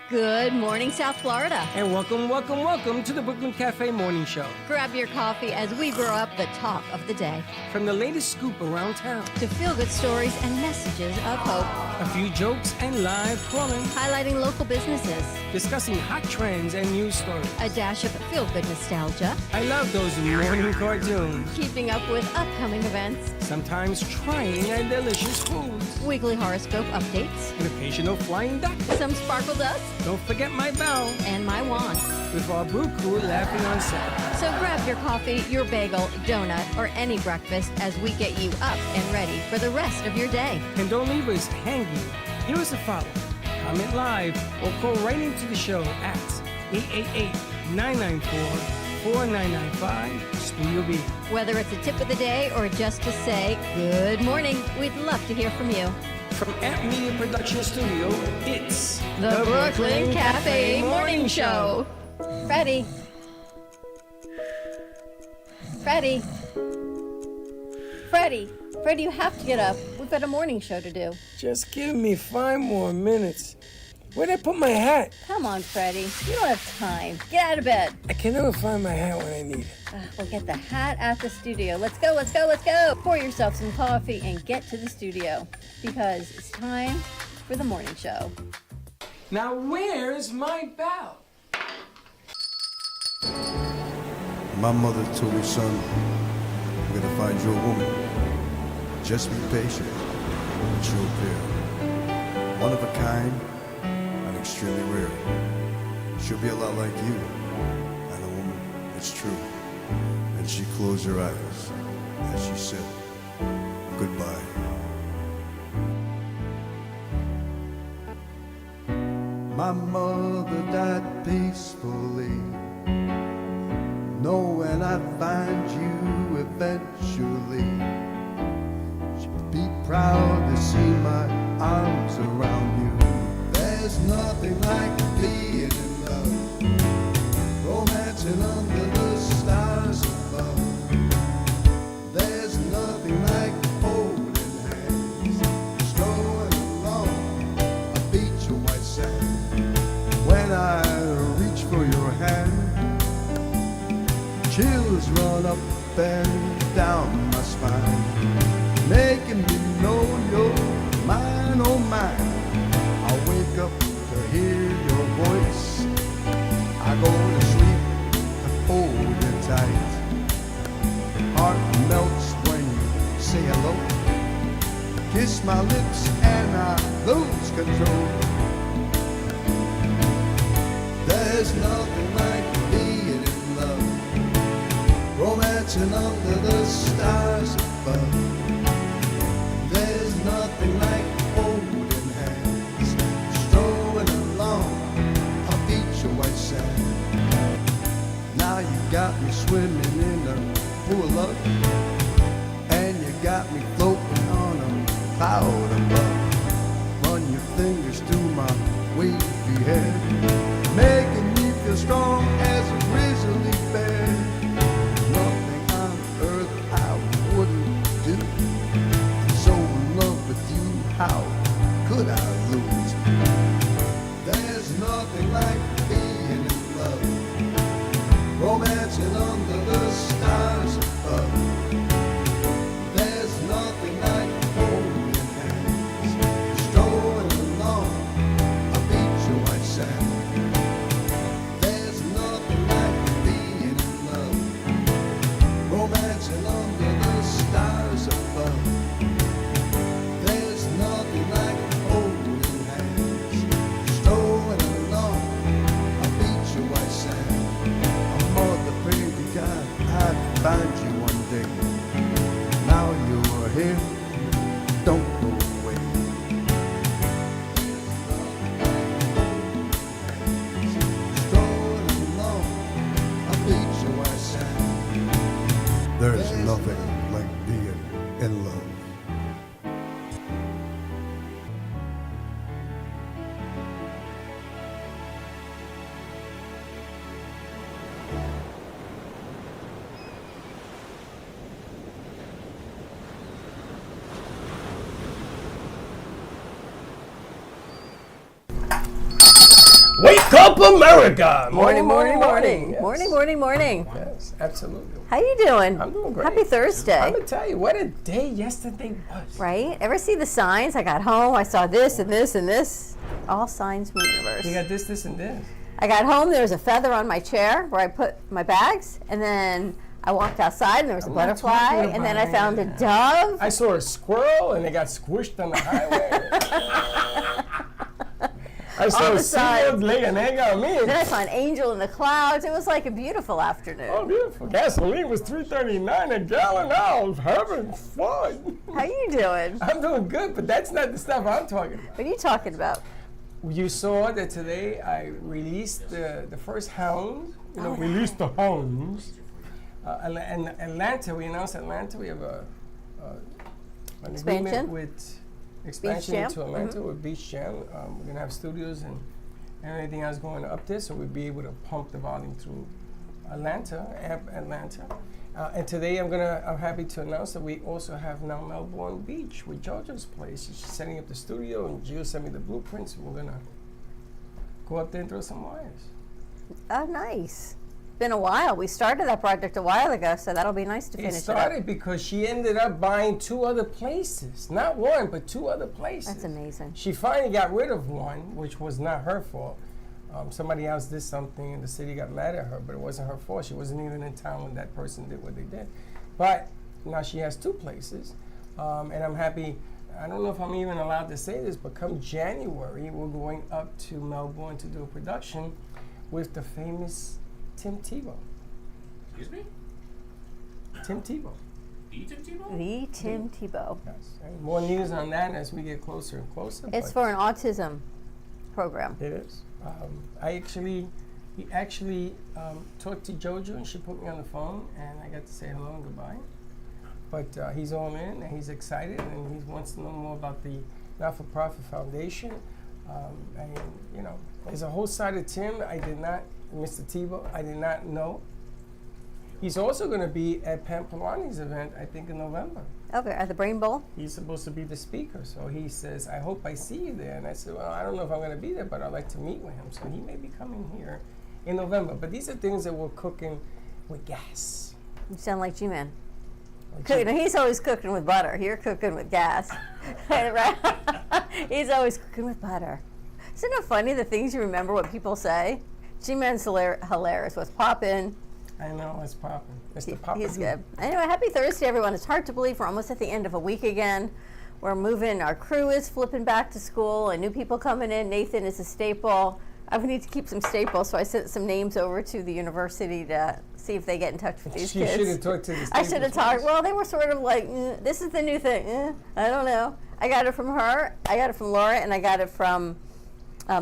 Good morning, South Florida. And welcome to the Brooklyn Cafe Morning Show. Grab your coffee as we brew up the talk of the day. From the latest scoop around town to feel-good stories and messages of hope. A few jokes and live calling. Highlighting local businesses. Discussing hot trends and news stories. A dash of feel-good nostalgia. I love those morning cartoons. Keeping up with upcoming events. Sometimes trying and delicious foods. Weekly horoscope updates. An occasional flying duck. Some sparkle dust. Don't forget my bell. And my wand. With our brew crew laughing on set. So grab your coffee, your bagel, donut, or any breakfast as we get you up and ready for the rest of your day. And don't leave us hanging. Give us a follow, comment live, or call right into the show at 888-994-4995 Studio B. Whether it's a tip of the day or just to say good morning, we'd love to hear from you. From Amp Media Production Studio, it's the Brooklyn Cafe Morning Show. Freddie, you have to get up. We've got a morning show to do. Just give me 5 more minutes. Where'd I put my hat? Come on, Freddie. You don't have time. Get out of bed. I can never find my hat when I need it. We'll get the hat at the studio. Let's go. Pour yourself some coffee and get to the studio because it's time for the morning show. Now, where's my bell? My mother told me, son, I'm gonna find you a woman. Just be patient, and she'll appear. One of a kind and extremely rare. She'll be a lot like you, and a woman, it's true. And she closed her eyes as she said, goodbye. My mother died peacefully, knowing I'd find you eventually. She'd be proud to see my arms around you. There's nothing like being in love, romancing under the stars above. There's nothing like holding hands, strolling along a beach of white sand. When I reach for your hand, chills run up and down my spine, making me know you're mine, oh mine. I wake up to hear your voice, I go to sleep and hold you tight. Heart melts when you say hello, kiss my lips and I lose control. There's nothing like being in love, romancing under the stars above. There's nothing like holding hands, strolling along a beach of white sand. Now you got me swimming in a pool of love, and you got me floating on a cloud above. Run your fingers through my wavy hair, making me feel strong as a grizzly bear. Nothing on earth I wouldn't do. I'm so in love with you, how could I lose? There's nothing like being in love, romancing under the stars above. There's nothing like holding hands, strolling along a beach of white sand. There's Wake up, America! Morning. Yes. Morning. Yes, absolutely. How you doing? I'm doing great. Happy Thursday. I'm gonna tell you what a day yesterday was. Right? Ever see the signs? I got home, I saw this and this and this. All signs from the universe. You got this, and this. I got home, there was a feather on my chair where I put my bags, and then I walked outside and there was a butterfly, and then I found a dove. I saw a squirrel and it got squished on the highway. I saw a seagull lay an egg on me. Then I saw an angel in the clouds. It was like a beautiful afternoon. Oh, beautiful. Gasoline was $3.39 a gallon. I was having fun. How you doing? I'm doing good, but that's not the stuff I'm talking about. What are you talking about? You saw that today I released the first hound. Released the hounds. And Atlanta, we announced Atlanta. We have an agreement with expansion into Atlanta with Beach Jam. We're gonna have studios and everything else going up there, so we'll be able to pump the volume through Atlanta. And today I'm happy to announce that we also have now Melbourne Beach with JoJo's place. She's setting up the studio, and Gio sent me the blueprints. And we're gonna go up there and throw some wires. Oh, nice. Been a while. We started that project a while ago, so that'll be nice to finish it up. It started because she ended up buying 2 other places. Not one, but 2 other places. That's amazing. She finally got rid of one, which was not her fault. Somebody else did something and the city got mad at her, but it wasn't her fault. She wasn't even in town when that person did what they did. But now she has 2 places, and I'm happy. I don't know if I'm even allowed to say this, but come January, we're going up to Melbourne to do a production with the famous Tim Tebow. Excuse me? Tim Tebow. The Tim Tebow? The Tim Tebow. Yes. And more news on that as we get closer and closer. It's for an autism program. It is. He actually talked to JoJo, and she put me on the phone, and I got to say hello and goodbye. But he's all in, and he's excited, and he wants to know more about the not-for-profit foundation. And there's a whole side of Tim Mr. Tebow, I did not know. He's also going to be at Pam Polani's event, I think in November. Okay, at the Brain Bowl? He's supposed to be the speaker, so he says, I hope I see you there. And I said, well, I don't know if I'm going to be there, but I'd like to meet with him. So he may be coming here in November. But these are things that we're cooking with gas. You sound like G-Man. He's always cooking with butter. You're cooking with gas. Right? He's always cooking with butter. Isn't it funny, the things you remember, what people say? G-Man's hilarious. What's poppin'? I know what's poppin'. Mr. Papa. He's good. Anyway, happy Thursday, everyone. It's hard to believe we're almost at the end of a week again. We're moving. Our crew is flipping back to school, and new people coming in. Nathan is a staple. I need to keep some staples, so I sent some names over to the university to see if they get in touch with these kids. You should have talked to the I should have talked. Well, they were sort of like, this is the new thing. I don't know. I got it from her. I got it from Laura, and I got it from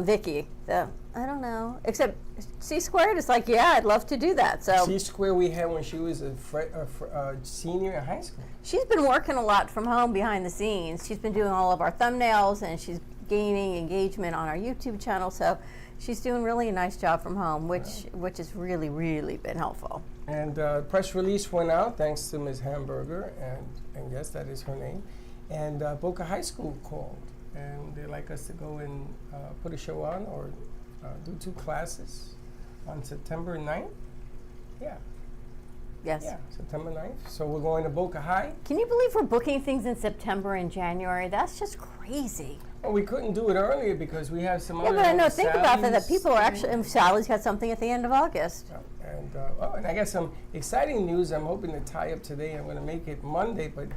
Vicky. I don't know. Except C-squared is like, yeah, I'd love to do that. So C-squared we had when she was a senior in high school. She's been working a lot from home behind the scenes. She's been doing all of our thumbnails, and she's gaining engagement on our YouTube channel. So she's doing really a nice job from home, which has really, really been helpful. And press release went out thanks to Ms. Hamburger, and yes, that is her name. And Boca High School called, and they'd like us to go and put a show on or do 2 classes on September 9th. Yeah. Yes. Yeah, September 9th. So we're going to Boca High. Can you believe we're booking things in September and January? That's just crazy. Well, we couldn't do it earlier because we have some other. Yeah, but I know. Think about that people are actually. Sally's got something at the end of August. And I got some exciting news. I'm hoping to tie up today. I'm going to make it Monday, but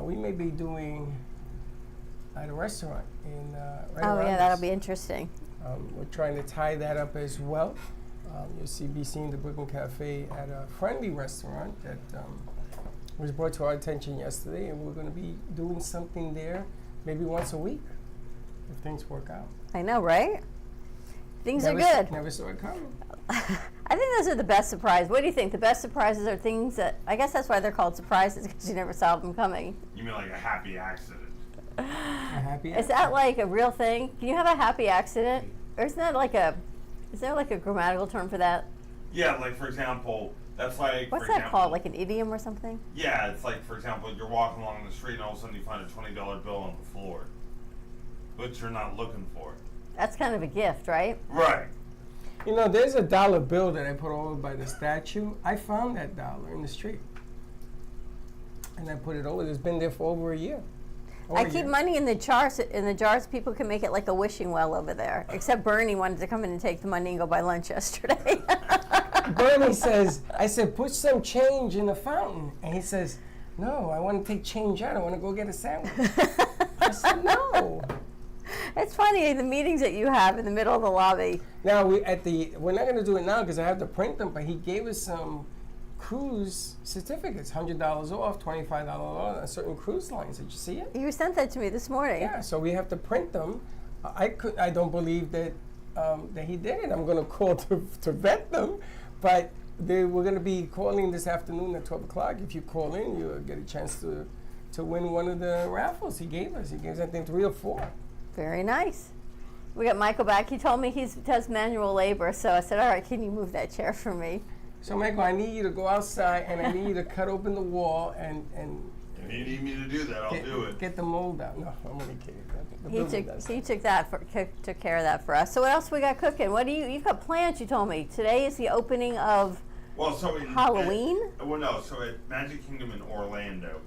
we may be doing at a restaurant in. That'll be interesting. We're trying to tie that up as well. You'll be seeing the Brooklyn Cafe at a friendly restaurant that was brought to our attention yesterday, and we're going to be doing something there maybe once a week if things work out. I know, right? Things are good. Never saw it coming. I think those are the best surprises. What do you think? The best surprises are things that, I guess that's why they're called surprises, because you never saw them coming. You mean like a happy accident? A happy accident? Is that like a real thing? Can you have a happy accident? Or is there like a grammatical term for that? Yeah, like for example, that's like. What's that called? Like an idiom or something? Yeah, it's like, for example, you're walking along the street and all of a sudden you find a $20 bill on the floor, but you're not looking for it. That's kind of a gift, right? Right. You know, there's a dollar bill that I put over by the statue. I found that dollar in the street. And I put it over. It's been there for over a year. I keep money in the jars. In the jars, people can make it like a wishing well over there. Except Bernie wanted to come in and take the money and go buy lunch yesterday. Bernie says, I said, put some change in the fountain. And he says, no, I want to take change out. I want to go get a sandwich. I said, no. It's funny, the meetings that you have in the middle of the lobby. Now, we're not going to do it now because I have to print them, but he gave us some cruise certificates, $100 off, $25 off on certain cruise lines. Did you see it? You sent that to me this morning. Yeah, so we have to print them. I don't believe that that he did it. I'm going to call to vet them, but we're going to be calling this afternoon at 12 o'clock. If you call in, you'll get a chance to win one of the raffles he gave us. He gave us, I think, 3 or 4. Very nice. We got Michael back. He told me he does manual labor, so I said, all right, can you move that chair for me? So, Michael, I need you to go outside and I need you to cut open the wall and If you need me to do that, I'll do it. get the mold out. No, I'm only kidding. The He builder does. took care of that for us. So what else we got cooking? You've got plans, you told me. Today is the opening of Well, so Halloween? So at Magic Kingdom in Orlando,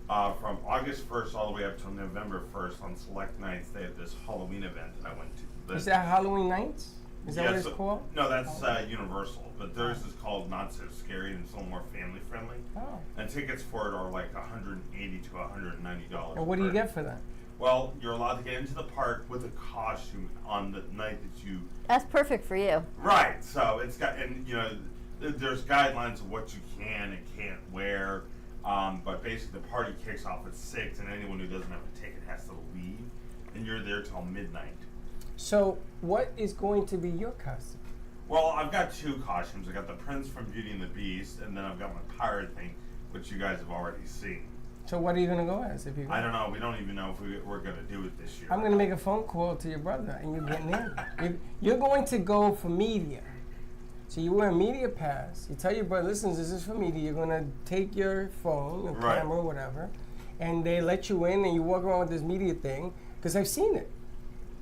from August 1st all the way up till November 1st on select nights, they have this Halloween event that I went to. Is that Halloween Nights? Is that what Yes, it's called? No, that's Universal. But theirs is called Not So Scary and it's a little more family friendly. Oh. And tickets for it are like $180 to $190. And what do you get for that? Well, you're allowed to get into the park with a costume on the night that you. That's perfect for you. Right. So it's got, and there's guidelines of what you can and can't wear. But basically, the party kicks off at 6, and anyone who doesn't have a ticket has to leave, and you're there till midnight. So, what is going to be your costume? Well, I've got 2 costumes. I got the Prince from Beauty and the Beast, and then I've got my pirate thing, which you guys have already seen. So, what are you going to go as? If you I don't know. We don't even know if we're going to do it this year. I'm going to make a phone call to your brother, and you're getting in. You're going to go for media. So you wear a media pass. You tell your brother, listen, this is for media. You're going to take your phone, or Right. camera, or whatever, and they let you in, and you walk around with this media thing, because I've seen it.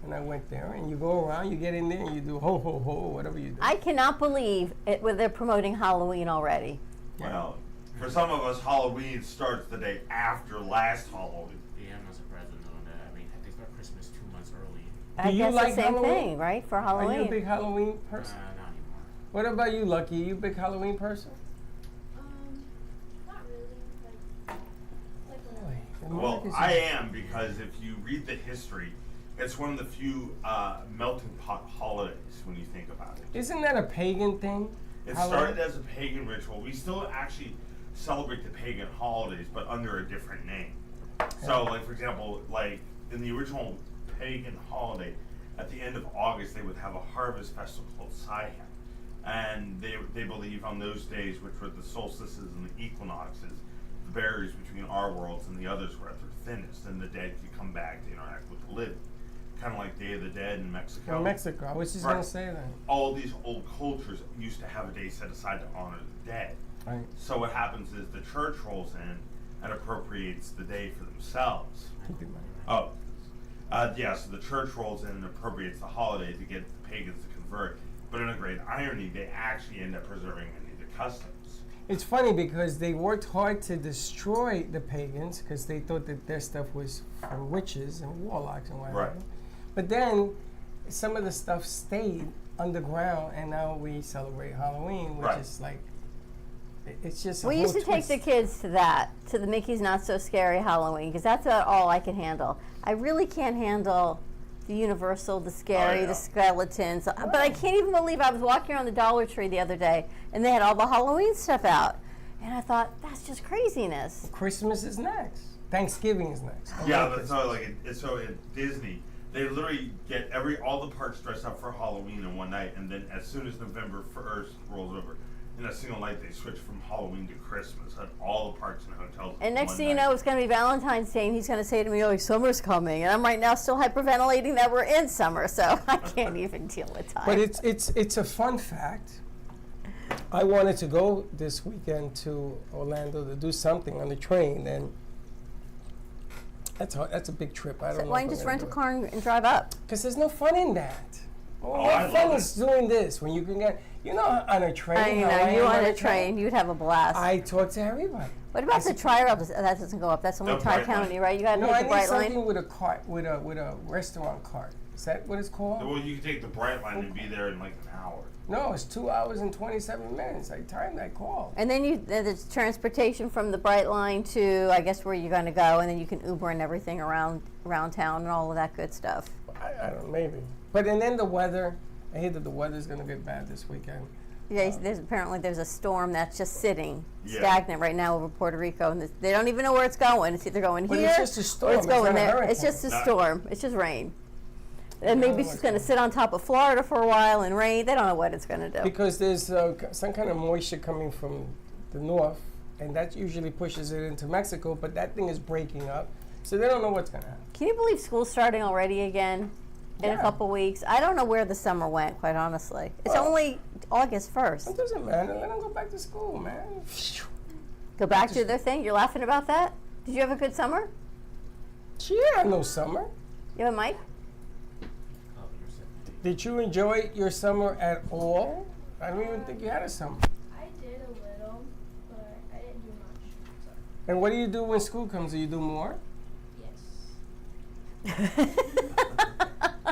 And I went there, and you go around, you get in there, and you do ho, ho, ho, whatever you do. I cannot believe where they're promoting Halloween already. Well, for some of us, Halloween starts the day after last Halloween. Yeah, I'm not surprised to know that. I mean, they start Christmas 2 months early. I you guess like the same Halloween? thing, right? For Are Halloween. you a big Halloween person? Not anymore. What about you, Lucky? You a big Halloween person? Not really. Like Well, America's- I am, because if you read the history, it's one of the few melting pot holidays when you think about it. Isn't that a pagan thing? It Halloween? started as a pagan ritual. We still actually celebrate the pagan holidays, but under a different name. So, like, for example, like in the original pagan holiday, at the end of August, they would have a harvest festival called Samhain. And they believe on those days, which were the solstices and the equinoxes, the barriers between our worlds and the others were at their thinnest, and the dead could come back to interact with the living. Kind of like Day of the Dead in Mexico. From Mexico. I was just going to say that. All these old cultures used to have a day set aside to honor the dead. Right. So what happens is the church rolls in and appropriates the day for themselves. Oh, so the church rolls in and appropriates the holiday to get the pagans to convert. But in a great irony, they actually end up preserving many of the customs. It's funny because they worked hard to destroy the pagans because they thought that their stuff was from witches and warlocks and whatever. Right. But then some of the stuff stayed underground, and now we celebrate Halloween, which Right. is like, it's just a We whole used to take twist. the kids to the Mickey's Not So Scary Halloween, because that's about all I can handle. I really can't handle the Universal, the scary, yeah. the skeletons. But I can't even believe I was walking around the Dollar Tree the other day, and they had all the Halloween stuff out. And I thought, that's just craziness. Christmas is next. Thanksgiving is next. I Yeah, love but so at Disney, they literally get all the parks dressed up for Halloween in one night, and then as soon as November 1st rolls over, in a single night they switch from Halloween to Christmas at all the parks and hotels. And next one thing you night. know, it's going to be Valentine's Day, and he's going to say to me, oh, summer's coming. And I'm right now still hyperventilating that we're in summer, so I can't even deal with time. But it's a fun fact. I wanted to go this weekend to Orlando to do something on the train, and that's a big trip. I don't know. Why don't you just rent a car and drive up? Because there's no fun in that. Well, Oh, what I fun love is doing this when you can get, on a train? I how know, I you am on a train, you'd have a blast. I talk to everybody. What about the Tri-Rail? That doesn't go up. That's only The Bright Tri-County, Line. right? You got to No, take I the need Bright something Line. with a cart, with a restaurant cart. Is that what it's called? Well, you can take the Bright Line and be there in like an hour. No, it's 2 hours and 27 minutes. I timed that call. And then there's transportation from the Bright Line to, I guess, where you're going to go, and then you can Uber and everything around town and all of that good stuff. I don't know, maybe. But and then the weather. I hear that the weather's gonna get bad this weekend. Yeah, apparently there's a storm that's just sitting Yeah. stagnant right now over Puerto Rico, and they don't even know where it's going. It's either going But here it's just a storm. or it's It's going not a there. It's hurricane. just a Not- storm. It's just rain. And don't maybe know it's what's going to sit on top of Florida for a while and rain. They don't know what it's going to do. Because there's some kind of moisture coming from the north, and that usually pushes it into Mexico. But that thing is breaking up, so they don't know what's gonna happen. Can you believe school's starting already again in a Yeah. couple weeks? I don't know where the summer went, quite honestly. It's Well- only August It 1st. doesn't matter. Let them go back to school, man. Go back to their thing. You're laughing about that? Did you have a good summer? She had no summer. You and Mike? Oh, you're 17. Did you enjoy your summer at all? I don't even think you had a summer. I did a little, but I didn't do much. So, And what do you do when school comes? Do you do more? yes.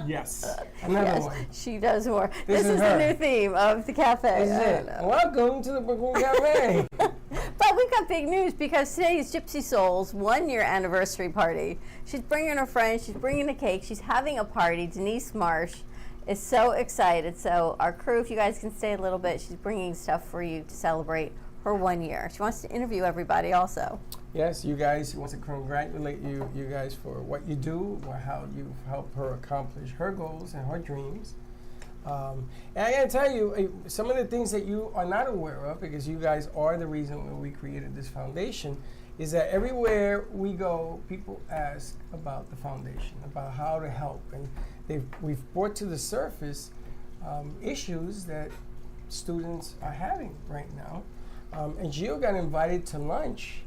Yes. Another Yes, one. she does more. This This is is her. the new theme of the cafe. This is I it. know. Welcome to the Brooklyn Cafe. But we've got big news because today is Gypsy Soul's 1-year anniversary party. She's bringing her friends, she's bringing a cake, she's having a party. Denise Marsh is so excited. So our crew, if you guys can stay a little bit, she's bringing stuff for you to celebrate her 1 year. She wants to interview everybody also. Yes, you guys, she wants to congratulate you guys for what you do, or how you've helped her accomplish her goals and her dreams. And I gotta tell you, some of the things that you are not aware of, because you guys are the reason why we created this foundation, is that everywhere we go, people ask about the foundation, about how to help, and we've brought to the surface issues that students are having right now. And Gio got invited to lunch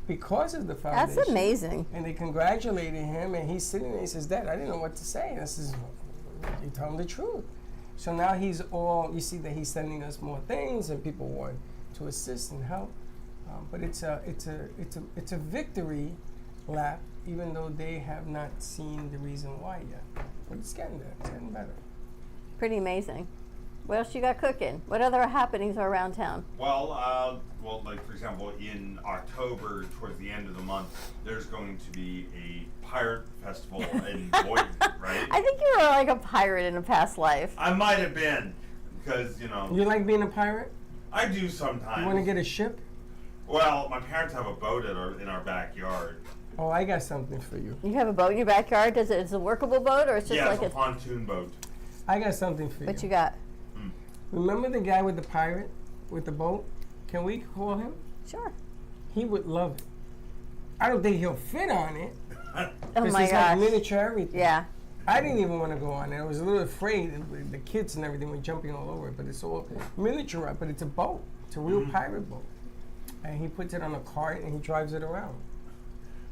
because of the foundation. That's amazing. And they congratulated him, and he's sitting there. He says, "Dad, I didn't know what to say." And I says, "You tell him the truth." So now he's all. You see that he's sending us more things, and people want to assist and help. But it's a victory lap, even though they have not seen the reason why yet. But it's getting there. It's getting better. Pretty amazing. What else you got cooking? What other happenings are around town? Well, like for example, in October, towards the end of the month, there's going to be a pirate festival in Boynton, right? I think you were like a pirate in a past life. I might have been, because You like being a pirate? I do sometimes. You want to get a ship? Well, my parents have a boat in our backyard. Oh, I got something for you. You have a boat in your backyard? Is it a workable boat or it's just Yeah, like it's a pontoon boat. I got something for what you. you got? Remember the guy with the pirate, with the boat? Can we call him? Sure. He would love it. I don't think he'll fit on it. Oh 'Cause my it's gosh. like miniature everything. Yeah. I didn't even want to go on it. I was a little afraid. The kids and everything were jumping all over it. But it's all miniature, but it's a boat. It's a real pirate boat. And he puts it on a cart and he drives it around.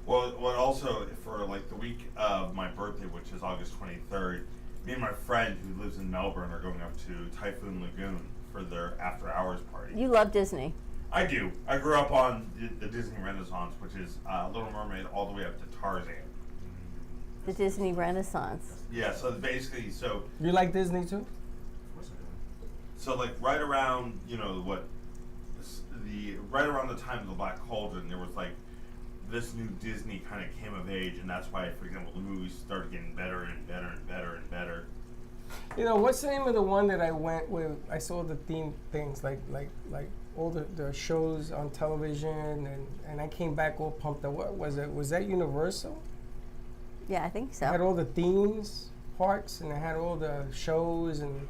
Well, also for like the week of my birthday, which is August 23rd, me and my friend who lives in Melbourne are going up to Typhoon Lagoon for their after-hours party. You love Disney. I do. I grew up on the Disney Renaissance, which is Little Mermaid all the way up to Tarzan. The Disney Renaissance. Yeah, so basically, You like Disney too? Of course I do. so like right around, right around the time of the Black Cauldron, there was like this new Disney kind of came of age, and that's why, for example, the movies started getting better and better and better and better. You know, what's the name of the one that I went with? I saw the theme things, like all the shows on television, and I came back all pumped up. What was it? Was that Universal? Yeah, I think It had so. all the themes, parks, and it had all the shows, and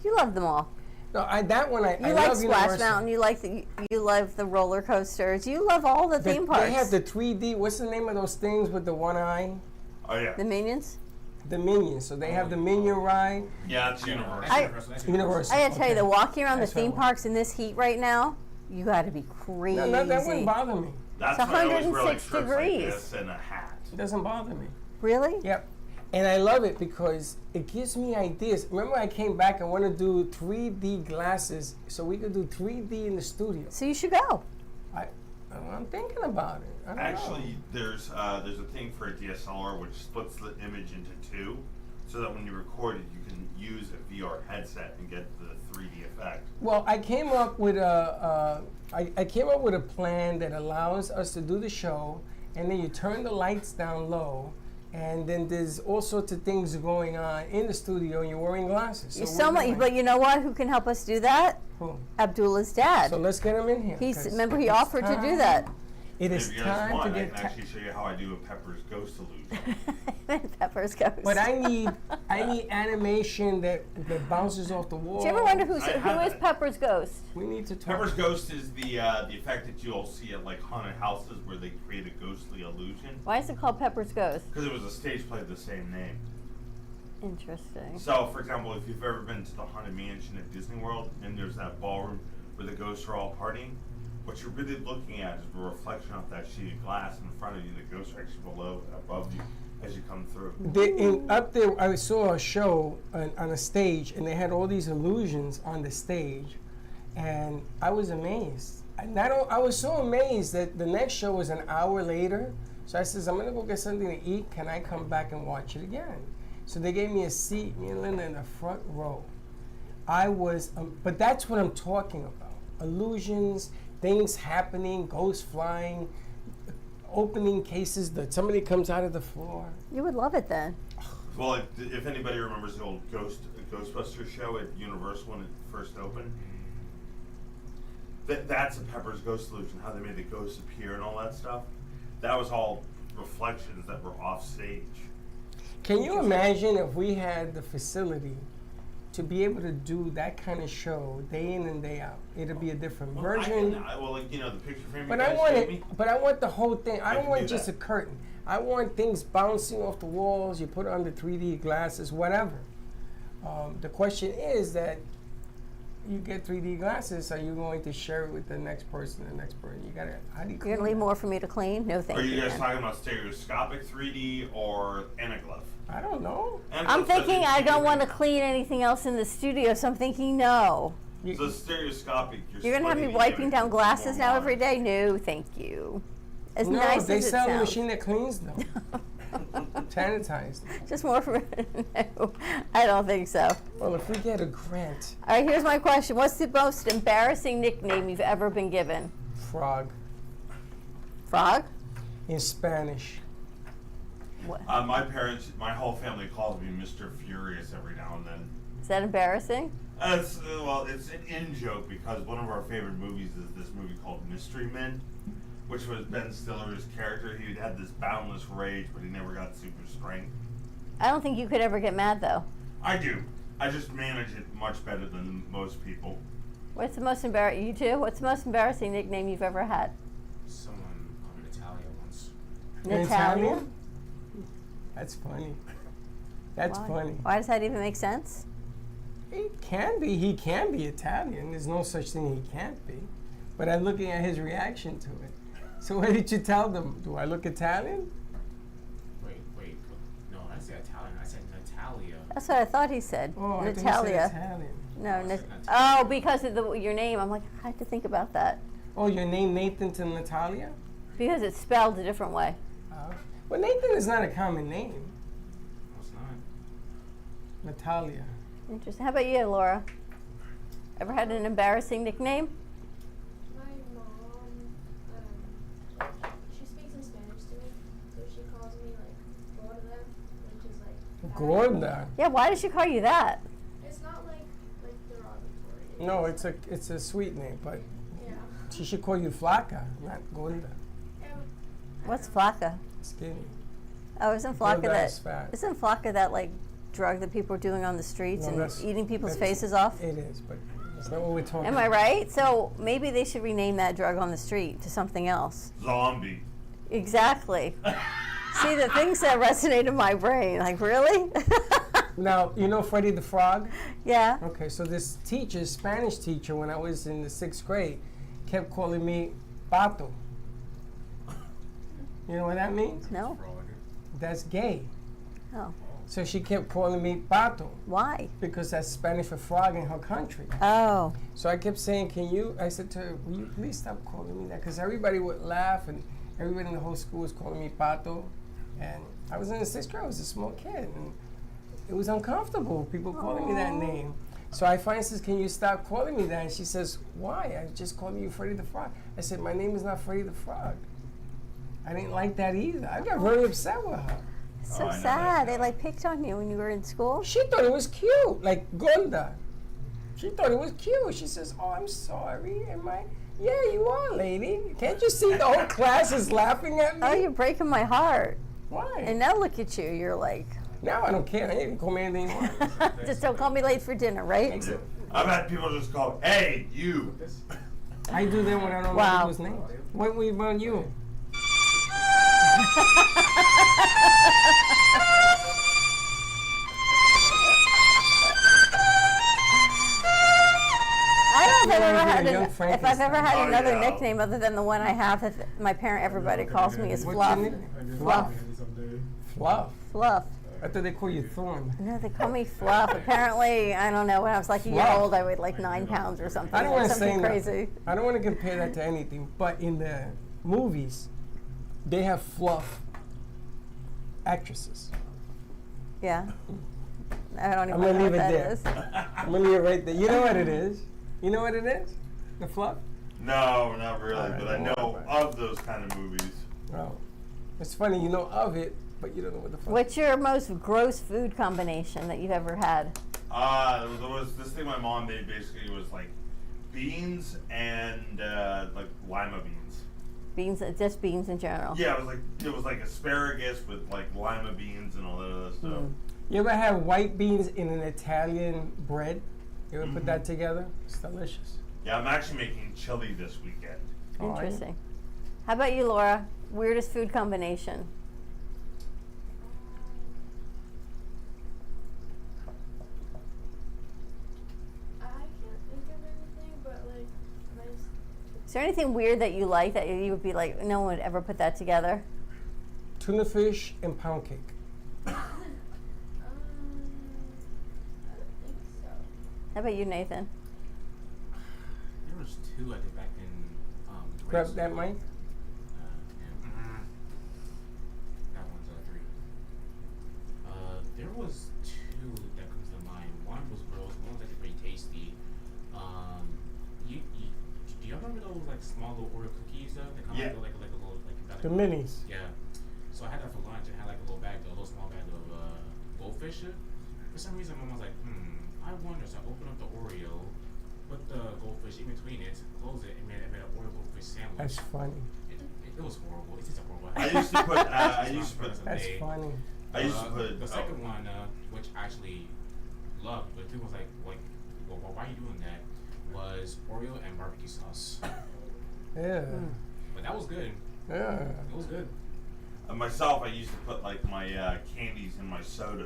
You love them all. no, that one I You like love Splash Universal. Mountain. You love the roller coasters. You love all the theme parks. They have the 3D. What's the name of those things with the one eye? Oh yeah, The Minions. The Minions. So they have the Minion ride. yeah, it's Universal. That's Universal. That's Universal. I gotta tell you, Okay. the walking around That's the theme what I want. parks in this heat right now, you gotta be crazy. No, that wouldn't bother me. That's It's why I always wear like 106 shirts degrees. like this and a hat. It doesn't bother me. Really? Yep. And I love it because it gives me ideas. Remember, I came back, I want to do 3D glasses so we could do 3D in the studio. So you should go. I'm thinking about it. I don't know. Actually, there's a thing for a DSLR which splits the image into two, so that when you record it, you can use a VR headset and get the 3D effect. Well, I came up with I came up with a plan that allows us to do the show, and then you turn the lights down low, and then there's all sorts of things going on in the studio, and you're wearing glasses. You so much, but you know what? Who can help us do that? Who? Abdullah's dad. So let's get him in here. Remember he offered to do that. It is If you guys time want, to I get. can actually show you how I do a Pepper's Ghost illusion. Pepper's ghost. But I need animation that bounces off the wall. Do you ever wonder who I have is it. Pepper's ghost? We need to talk. Pepper's Ghost is the effect that you'll see at like haunted houses where they create a ghostly illusion. Why is it called Pepper's ghost? Because it was a stage play of the same name. Interesting. So, for example, if you've ever been to the Haunted Mansion at Disney World and there's that ballroom where the ghosts are all partying, what you're really looking at is a reflection off that sheet of glass in front of you. The ghosts are actually below and above you as you come through. Up there, I saw a show on a stage, and they had all these illusions on the stage, and I was amazed. I was so amazed that the next show was an hour later. So I says, I'm gonna go get something to eat. Can I come back and watch it again? So they gave me a seat, me and Linda, in the front row. But that's what I'm talking about. Illusions, things happening, ghosts flying, opening cases that somebody comes out of the floor. You would love it then. Well, if anybody remembers the old Ghostbusters show at Universal when it first opened, that's a Pepper's Ghost illusion, how they made the ghosts appear and all that stuff. That was all reflections that were off stage. Can you imagine if we had the facility to be able to do that kind of show day in and day out? It'd be a different version. The picture frame But you I guys want gave it. me. But I want the whole thing. I don't can want do just that. a curtain. I want things bouncing off the walls. You put it under 3D glasses, whatever. The question is that you get 3D glasses. Are you going to share it with the next person? The next person. You gotta. How do you? You're gonna leave more for me to clean? No, thank Are you guys man. talking about stereoscopic 3D or anaglyph? I don't know. I'm thinking I don't want to clean anything else in the studio, so I'm thinking no. So stereoscopic, You're gonna have me splitting the wiping image down into glasses more now every lines. day? No, thank you. As No, nice they as it sell a sounds. machine that cleans them, sanitized. Just more for no, I don't think so. Well, if we get a grant, All right, here's my question. What's the most embarrassing nickname you've ever been given? frog Frog? in Spanish. What? My whole family calls me Mr. Furious every now and then. Is that embarrassing? It's an in-joke because one of our favorite movies is this movie called Mystery Men, which was Ben Stiller's character. He had this boundless rage, but he never got super strength. I don't think you could ever get mad though. I do. I just manage it much better than most people. What's the most embarrassing? You too? What's the most embarrassing nickname you've ever had? Someone called me Natalia once. Natalia? That's funny. That's Why? funny. Why does that even make sense? It can be. He can be Italian. There's no such thing he can't be. But I'm looking at his reaction to it. So what did you tell them? Do I look Italian? Wait. No, I said Italian. I said Natalia. That's what I thought he said. Oh, I thought you said Natalia. Italian. No, I said Natalia. oh, because of your name. I'm like, I had to think about that. Oh, your name Nathan to Natalia? Because it's spelled a different way. Well, Nathan is not a common name. No, it's not. Natalia. Interesting. How about you, Laura? Ever had an embarrassing nickname? My mom, she speaks in Spanish to me, so she calls me like Gorda, which is like bad. Gorda. Yeah, why does she call you that? It's not like derogatory. No, it's a sweet name, but Yeah. she should call you Flaca, not Gorda. Yeah. What's flaca? Skinny. Oh, isn't flaca Gorda that? is fat. Isn't flaca that like drug that people are doing on the streets No, and that's- eating people's that's- faces off? It is, but that's not what we're talking Am I about. right? So maybe they should rename that drug on the street to something else. Zombie. Exactly. See, the things that resonate in my brain, like, really? Now, you know Freddie the Frog? Yeah. Okay, so this teacher, Spanish teacher, when I was in the 6th grade, kept calling me Pato. You know what that means? No? Frog. That's gay. Oh. So she kept calling me Pato Why? because that's Spanish for frog in her country. Oh. So I kept saying, I said to her, will you please stop calling me that? Because everybody would laugh and everybody in the whole school was calling me Pato. And I was in the 6th grade, I was a small kid. And it was uncomfortable, people calling me that name. So I finally says, can you stop calling me that? And she says, why? I just called you Freddy the Frog. I said, my name is not Freddy the Frog. I didn't like that either. I got very upset with her. So I know sad. that. They like picked on you when you were in school. She thought it was cute, like Gonda. She thought it was cute. She says, oh, I'm sorry. Yeah, you are, lady. Can't you see the whole class is laughing at me? Oh, you're breaking my heart. Why? And now look at you. You're like, Now I don't care. I ain't call me anything anymore. just don't call me late for dinner, right? I've had people just call, hey, you. I do that when I don't Wow. know people's names. What about you? I don't know if I've Yeah, ever had, young if I've ever Frankenstein. had Oh, another yeah. nickname other than the one I have that my parent, everybody calls me is What's Fluff. your name? Fluff. Fluff. Fluff. I thought they call you Thorn. No, they call me Fluff. Apparently, I don't know, when I was like a year Fluff. old, I weighed like 9 pounds or something. I don't want to say something that. crazy. I don't want to compare that to anything, but in the movies, they have fluff actresses. Yeah. I don't even I'm gonna know what leave it that there. is. I'm gonna leave it right there. You know what it is? You know what it is? The fluff? No, not really, Alright, but I don't worry know about of those kind of movies. Oh. It's funny, you know of it, but you don't know what the fuck. What's your most gross food combination that you've ever had? There was this thing my mom made. Basically, was like beans and like lima beans. Beans, just beans in general. Yeah, it was like asparagus with like lima beans and all that other stuff. You ever have white beans in an Italian bread? You ever put that together? It's delicious. Yeah, I'm actually making chili this weekend. Oh, are you? Interesting. How about you, Laura? Weirdest food combination? I can't think of anything, but like my Is there anything weird that you like that you would be like, no one would ever put that together? Tuna fish and pound cake. I don't think so. How about you, Nathan? There was 2 I did back in grade Grab school. that mic. That one's 3. There was 2 that comes to mind. One was gross. One was actually pretty tasty. Do you remember those like small little Oreo cookies that come Yeah. like a little like The minis. Yeah. So I had that for lunch and had like a little small bag of goldfish. For some reason, Mom was like, I wonder. So I opened up the Oreo, put the goldfish in between it, closed it, and made an Oreo goldfish sandwich. That's funny. It was horrible. It's just horrible. I used to put. That's funny. I used to put. The second one, which I actually loved, but people was like, well, why are you doing that? Was Oreo and barbecue sauce. Yeah. But that was good. Yeah. It was good. Myself, I used to put like my candies in my soda.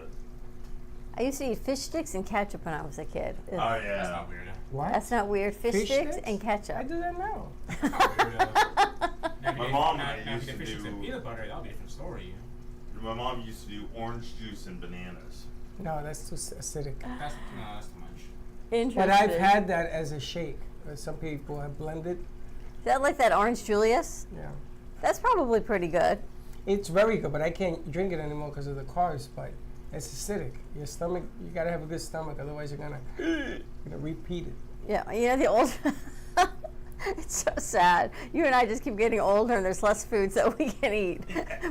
I used to eat fish sticks and ketchup when I was a kid. Oh That's yeah. not weird. What? That's not weird. Fish sticks and ketchup. I do that now. That's not weird. My mom now, and I now used if to you get fish do- and peanut butter, that'll be a different story. My mom used to do orange juice and bananas. No, that's too acidic. That's too much. Interesting. But I've had that as a shake. Some people have blended. Is that like that orange Julius? Yeah. That's probably pretty good. It's very good, but I can't drink it anymore because of the carbs. But it's acidic. Your stomach, you gotta have a good stomach, otherwise you're gonna repeat it. Yeah, you know the old. It's so sad. You and I just keep getting older, and there's less foods that we can eat.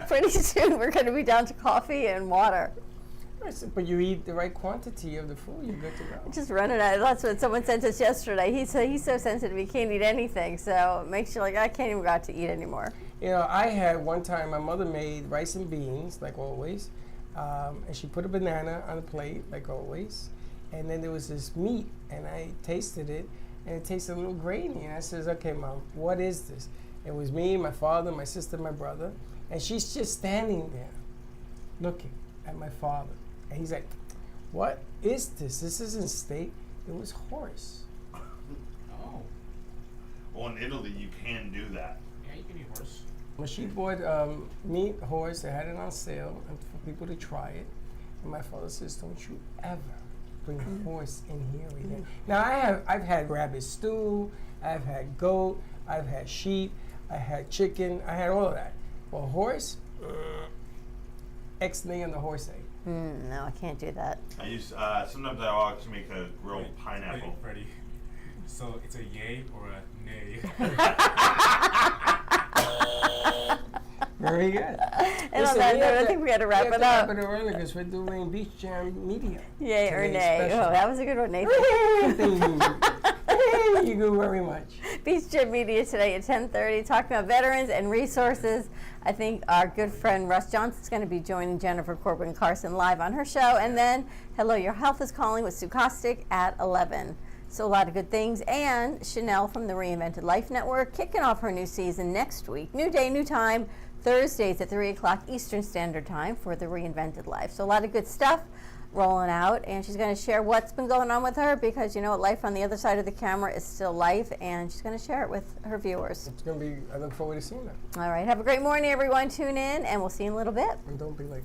Pretty soon, we're going to be down to coffee and water. But you eat the right quantity of the food, you're good to go. Just running out. That's what someone sent us yesterday. He's so sensitive, he can't eat anything. So it makes you like, I can't even go out to eat anymore. You know, I had one time, my mother made rice and beans, like always, and she put a banana on the plate, like always, and then there was this meat, and I tasted it, and it tasted a little grainy, and I says, okay, Mom, what is this? It was me, my father, my sister, my brother, and she's just standing there, looking at my father, and he's like, what is this? This isn't steak, it was horse. Oh. Well, in Italy, you can do that. Yeah, you can eat horse. Well, she bought meat, horse, they had it on sale and for people to try it. And my father says, don't you ever bring a horse in here again. Now, I've had rabbit stew, I've had goat, I've had sheep, I had chicken, I had all of that. Well, horse, X-nay on the horse egg. No, I can't do that. I use sometimes I'll actually make a grilled pineapple. Wait, Freddie. So it's a yay or a nay? Very good. And on that note, I think we got to wrap it up. Wrap it early because we're doing Beach Jam Media. Yay or Today's nay? special. Oh, that was a good one, Nathan. Thank you very much. Beach Gym Media today at 10:30, talking about veterans and resources. I think our good friend Russ Johnson's going to be joining Jennifer Corbin Carson live on her show. And then Hello, Your Health is Calling with Sue Kostick at 11. So a lot of good things. And Chanel from the Reinvented Life Network kicking off her new season next week. New day, new time, Thursdays at 3 o'clock Eastern Standard Time for the Reinvented Life. So a lot of good stuff rolling out, and she's going to share what's been going on with her, because you know what, life on the other side of the camera is still life, and she's going to share it with her viewers. It's going to be, I look forward to seeing that. All right, have a great morning, everyone. Tune in, and we'll see you in a little bit. And don't be like